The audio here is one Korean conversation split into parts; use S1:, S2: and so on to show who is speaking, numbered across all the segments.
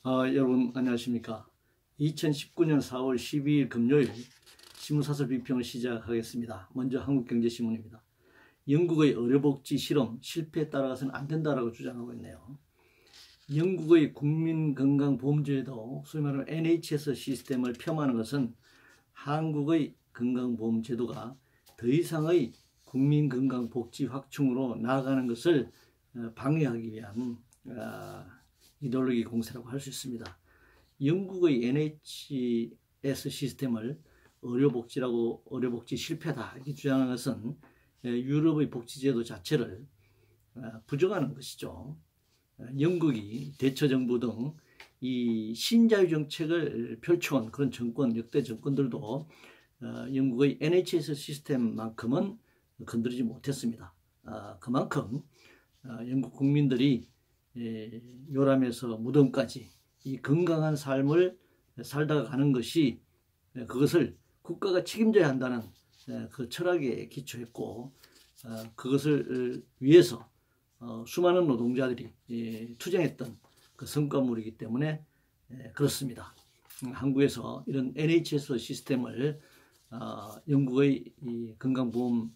S1: 여러분 안녕하십니까. 2019년 4월 12일 금요일 신문사설 비평을 시작하겠습니다. 먼저 한국경제신문입니다. 영국의 의료복지 실험 실패에 따라가서는 안 된다라고 주장하고 있네요. 영국의 국민건강보험제도, 소위 말하는 NHS 시스템을 폄하하는 것은 한국의 건강보험제도가 더 이상의 국민건강복지 확충으로 나아가는 것을 방해하기 위한 이데올로기 공세라고 할 수 있습니다. 영국의 NHS 시스템을 의료복지 실패다 이렇게 주장하는 것은 유럽의 복지제도 자체를 부정하는 것이죠. 영국이 대처정부 등 이 신자유 정책을 펼쳐온 그런 정권, 역대 정권들도 영국의 NHS 시스템만큼은 건드리지 못했습니다. 그만큼 영국 국민들이 요람에서 무덤까지 이 건강한 삶을 살다가 가는 것이, 그것을 국가가 책임져야 한다는 그 철학에 기초했고, 그것을 위해서 수많은 노동자들이 투쟁했던 그 성과물이기 때문에 그렇습니다. 한국에서 이런 NHS 시스템을 영국의 이 건강보험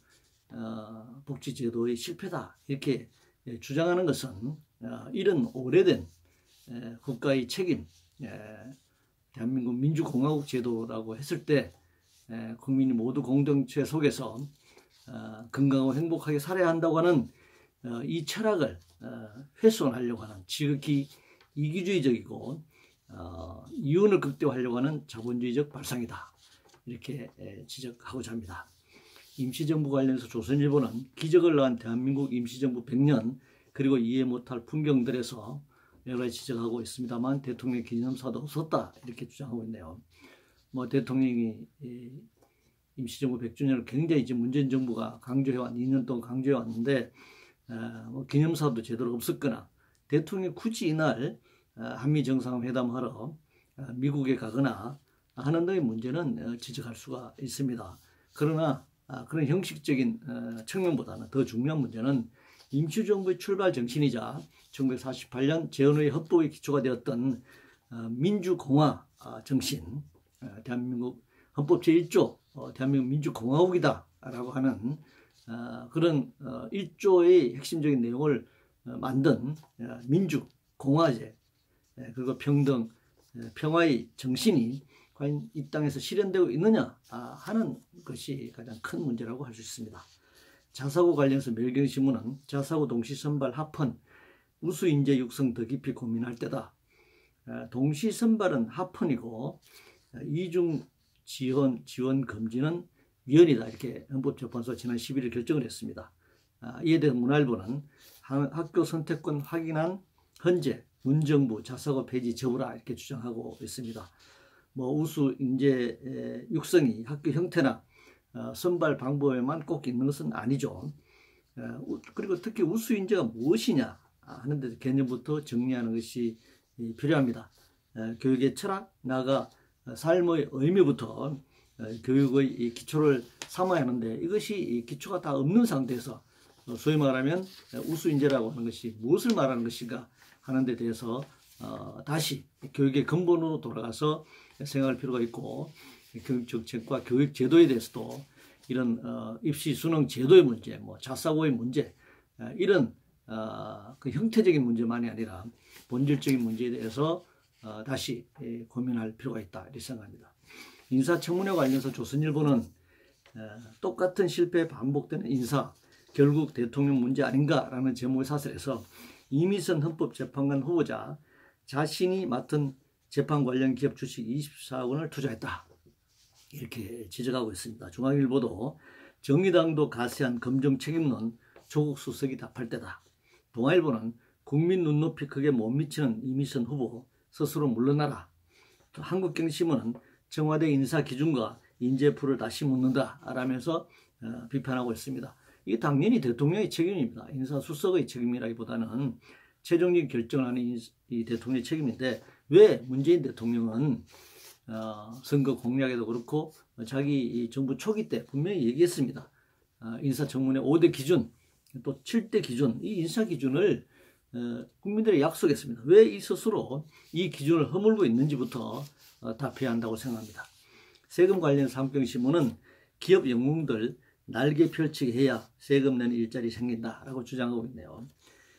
S1: 복지제도의 실패다 이렇게 주장하는 것은 이런 오래된 국가의 책임, 대한민국 민주공화국 제도라고 했을 때 국민이 모두 공동체 속에서 건강하고 행복하게 살아야 한다고 하는 이 철학을 훼손하려고 하는 지극히 이기주의적이고 이윤을 극대화하려고 하는 자본주의적 발상이다 이렇게 지적하고자 합니다. 임시정부 관련해서 조선일보는 기적을 낳은 대한민국 임시정부 100년 그리고 이해 못할 풍경들에서 여러 가지 지적하고 있습니다만 대통령 기념사도 없었다 이렇게 주장하고 있네요. 대통령이 임시정부 100주년을 굉장히 지금 문재인 정부가 강조해왔 2년 동안 강조해왔는데 기념사도 제대로 없었거나 대통령이 굳이 이날 한미 정상회담하러 미국에 가거나 하는 등의 문제는 지적할 수가 있습니다. 그러나 그런 형식적인 측면보다는 더 중요한 문제는 임시정부의 출발 정신이자 1948년 재헌의 헌법에 기초가 되었던 민주공화 정신, 대한민국 헌법 제1조 대한민국 민주공화국이다 라고 하는 그런 1조의 핵심적인 내용을 만든 민주공화제, 그리고 평등, 평화의 정신이 과연 이 땅에서 실현되고 있느냐 하는 것이 가장 큰 문제라고 할 수 있습니다. 자사고 관련해서 매일경신문은 자사고 동시선발 합헌 우수인재 육성 더 깊이 고민할 때다. 동시선발은 합헌이고 이중 지원 금지는 위헌이다 이렇게 헌법재판소가 지난 11일 결정을 했습니다. 이에 대해 문화일보는 학교 선택권 확인한 헌재 문정부 자사고 폐지 접으라 이렇게 주장하고 있습니다. 우수 인재 육성이 학교 형태나 선발 방법에만 꼭 있는 것은 아니죠. 그리고 특히 우수 인재가 무엇이냐 하는 데 개념부터 정리하는 것이 필요합니다. 교육의 철학, 나아가 삶의 의미부터 교육의 기초를 삼아야 하는데 이것이 기초가 다 없는 상태에서 소위 말하면 우수 인재라고 하는 것이 무엇을 말하는 것인가 하는 데 대해서 다시 교육의 근본으로 돌아가서 생각할 필요가 있고, 교육 정책과 교육 제도에 대해서도 이런 입시 수능 제도의 문제, 자사고의 문제, 이런 그 형태적인 문제만이 아니라 본질적인 문제에 대해서 다시 고민할 필요가 있다 이렇게 생각합니다. 인사청문회 관련해서 조선일보는 똑같은 실패에 반복되는 인사, 결국 대통령 문제 아닌가라는 제목의 사설에서 이미선 헌법재판관 후보자 자신이 맡은 재판 관련 기업 주식 24억 원을 투자했다 이렇게 지적하고 있습니다. 중앙일보도 정의당도 가세한 검증 책임론 조국 수석이 답할 때다. 동아일보는 국민 눈높이 크게 못 미치는 이미선 후보 스스로 물러나라. 또 한국경신문은 청와대 인사 기준과 인재풀을 다시 묻는다 라면서 비판하고 있습니다. 이게 당연히 대통령의 책임입니다. 인사수석의 책임이라기보다는 최종적인 결정을 하는 이 대통령의 책임인데, 왜 문재인 대통령은 선거 공약에도 그렇고 자기 정부 초기 때 분명히 얘기했습니다. 인사청문회 5대 기준 또 7대 기준, 이 인사 기준을 국민들에게 약속했습니다. 왜 이 스스로 이 기준을 허물고 있는지부터 답해야 한다고 생각합니다. 세금 관련해서 한국경제신문은 기업 영웅들 날개 펼치게 해야 세금 내는 일자리 생긴다라고 주장하고 있네요.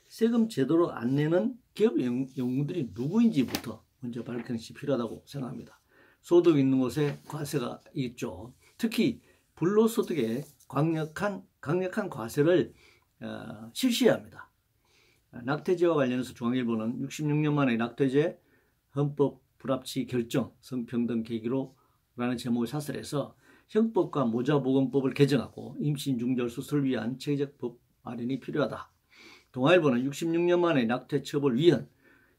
S1: 세금 제대로 안 내는 기업 영웅들이 누구인지부터 먼저 밝히는 것이 필요하다고 생각합니다. 소득 있는 곳에 과세가 있죠. 특히 불로소득에 강력한 과세를 실시해야 합니다. 낙태죄와 관련해서 중앙일보는 66년 만에 낙태죄 헌법 불합치 결정 성평등 계기로 라는 제목의 사설을 해서 형법과 모자보건법을 개정하고 임신 중절 수술을 위한 체계적 법 마련이 필요하다. 동아일보는 66년 만에 낙태 처벌 위헌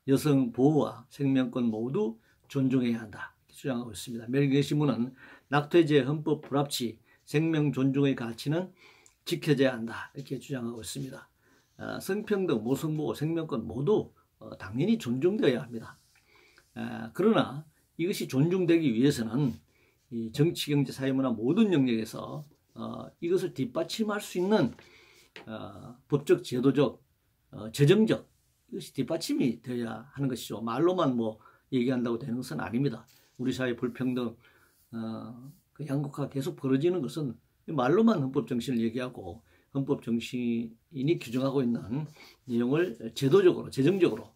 S1: 여성 보호와 생명권 모두 존중해야 한다 주장하고 있습니다. 매일경제신문은 낙태죄 헌법 불합치 생명 존중의 가치는 지켜져야 한다 이렇게 주장하고 있습니다. 성평등, 모성보호, 생명권 모두 당연히 존중되어야 합니다. 그러나 이것이 존중되기 위해서는 이 정치, 경제, 사회문화 모든 영역에서 이것을 뒷받침할 수 있는 법적, 제도적, 재정적 이것이 뒷받침이 되어야 하는 것이죠. 말로만 뭐 얘기한다고 되는 것은 아닙니다. 우리 사회 불평등, 그 양극화가 계속 벌어지는 것은 말로만 헌법 정신을 얘기하고 헌법 정신이 규정하고 있는 내용을 제도적으로, 재정적으로,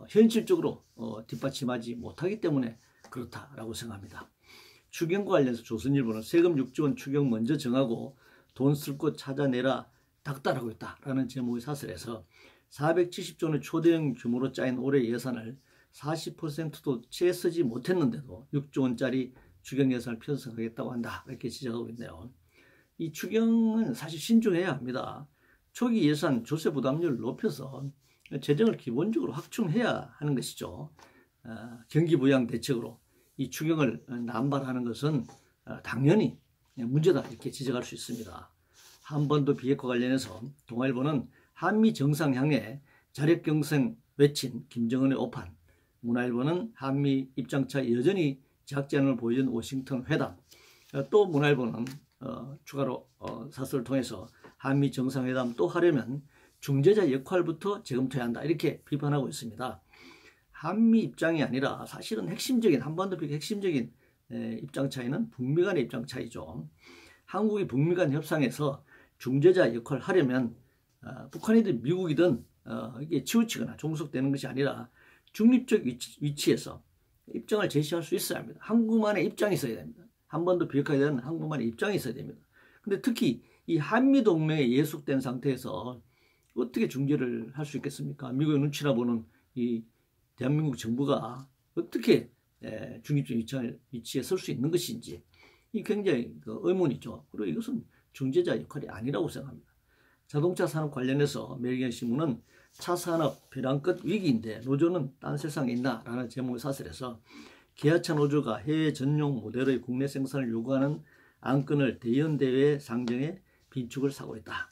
S1: 현실적으로 뒷받침하지 못하기 때문에 그렇다라고 생각합니다. 추경과 관련해서 조선일보는 세금 6조 원 추경 먼저 정하고 돈 쓸 곳 찾아내라 닥달하고 있다라는 제목의 사설에서 470조 원의 초대형 규모로 짜인 올해 예산을 40%도 채 쓰지 못했는데도 6조 원짜리 추경 예산을 편성하겠다고 한다 이렇게 지적하고 있네요. 이 추경은 사실 신중해야 합니다. 초기 예산 조세 부담률을 높여서 재정을 기본적으로 확충해야 하는 것이죠. 경기부양 대책으로 이 추경을 남발하는 것은 당연히 문제다 이렇게 지적할 수 있습니다. 한반도 비핵화 관련해서 동아일보는 한미 정상 향해 자력 경쟁 외친 김정은의 오판, 문화일보는 한미 입장차 여전히 작전을 보여준 워싱턴 회담, 또 문화일보는 추가로 사설을 통해서 한미 정상회담 또 하려면 중재자 역할부터 재검토해야 한다 이렇게 비판하고 있습니다. 한미 입장이 아니라 사실은 핵심적인 한반도 비핵화 핵심적인 입장 차이는 북미 간의 입장 차이죠. 한국이 북미 간 협상에서 중재자 역할을 하려면 북한이든 미국이든 이게 치우치거나 종속되는 것이 아니라 중립적 위치에서 입장을 제시할 수 있어야 합니다. 한국만의 입장이 있어야 됩니다. 한반도 비핵화에 대한 한국만의 입장이 있어야 됩니다. 근데 특히 이 한미 동맹에 예속된 상태에서 어떻게 중재를 할 수 있겠습니까? 미국의 눈치나 보는 이 대한민국 정부가 어떻게 중립적 위치에 설 수 있는 것인지 이 굉장히 의문이죠. 그리고 이것은 중재자 역할이 아니라고 생각합니다. 자동차 산업 관련해서 매일경제신문은 차 산업 벼랑 끝 위기인데 노조는 딴 세상에 있나라는 제목의 사설에서 기아차 노조가 해외 전용 모델의 국내 생산을 요구하는 안건을 대연대회 상정에 빈축을 사고 있다.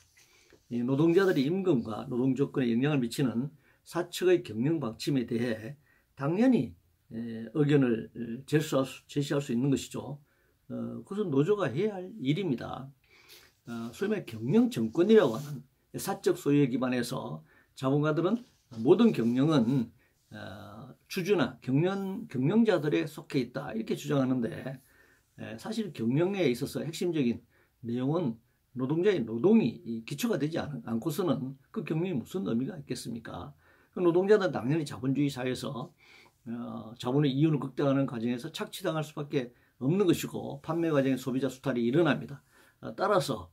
S1: 노동자들의 임금과 노동 조건에 영향을 미치는 사측의 경영 방침에 대해 당연히 의견을 제시할 수 있는 것이죠. 그것은 노조가 해야 할 일입니다. 소위 말해 경영 정권이라고 하는 사적 소유에 기반해서 자본가들은 모든 경영은 주주나 경영자들에 속해 있다 이렇게 주장하는데 사실 경영에 있어서 핵심적인 내용은 노동자의 노동이 기초가 되지 않고서는 그 경영이 무슨 의미가 있겠습니까? 그 노동자들은 당연히 자본주의 사회에서 자본의 이윤을 극대화하는 과정에서 착취당할 수밖에 없는 것이고 판매 과정에 소비자 수탈이 일어납니다. 따라서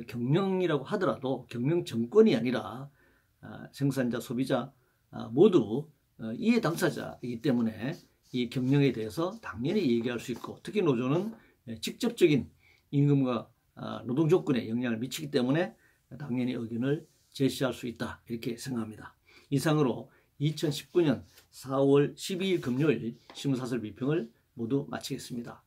S1: 경영이라고 하더라도 경영 정권이 아니라 생산자, 소비자 모두 이해 당사자이기 때문에 이 경영에 대해서 당연히 얘기할 수 있고 특히 노조는 직접적인 임금과 노동 조건에 영향을 미치기 때문에 당연히 의견을 제시할 수 있다 이렇게 생각합니다. 이상으로 2019년 4월 12일 금요일 신문사설 비평을 모두 마치겠습니다.